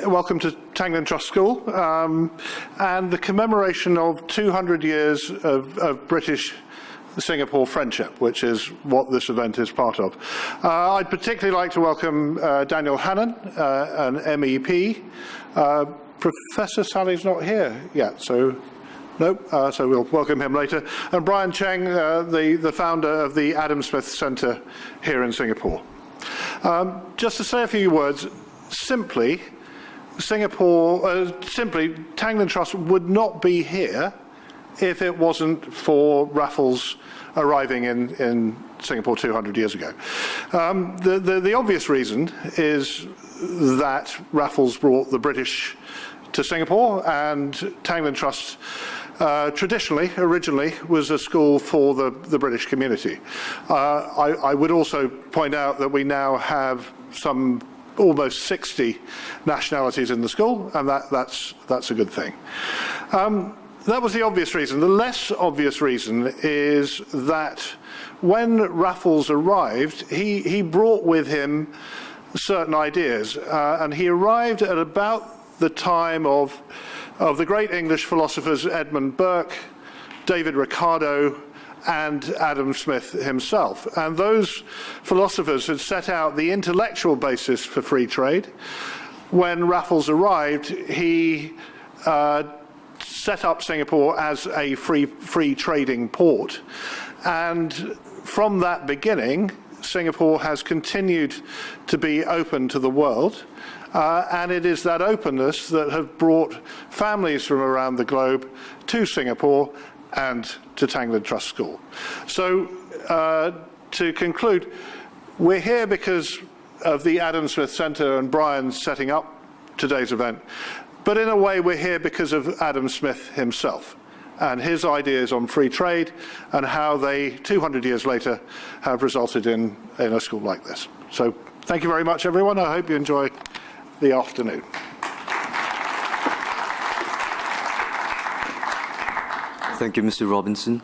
welcome to Tanglin Trust School and the commemoration of 200 years of British-Singapore friendship, which is what this event is part of. I'd particularly like to welcome Daniel Hannan, an MEP. Professor Sally's not here yet, so nope, so we'll welcome him later. And Brian Cheng, the founder of the Adam Smith Centre here in Singapore. Just to say a few words, simply, Tanglin Trust would not be here if it wasn't for Raffles arriving in Singapore 200 years ago. The obvious reason is that Raffles brought the British to Singapore, and Tanglin Trust originally was a school for the British community. I would also point out that we now have some almost 60 nationalities in the school, and that's a good thing. That was the obvious reason. The less obvious reason is that when Raffles arrived, he brought with him certain ideas, and he arrived at about the time of the great English philosophers Edmund Burke, David Ricardo, and Adam Smith himself. And those philosophers had set out the intellectual basis for free trade. When Raffles arrived, he set up Singapore as a free trading port. And from that beginning, Singapore has continued to be open to the world. And it is that openness that have brought families from around the globe to Singapore and to Tanglin Trust School. So to conclude, we're here because of the Adam Smith Centre and Brian setting up today's event, but in a way we're here because of Adam Smith himself and his ideas on free trade and how they, 200 years later, have resulted in a school like this. So thank you very much, everyone. I hope you enjoy the afternoon. Thank you, Mr. Robinson.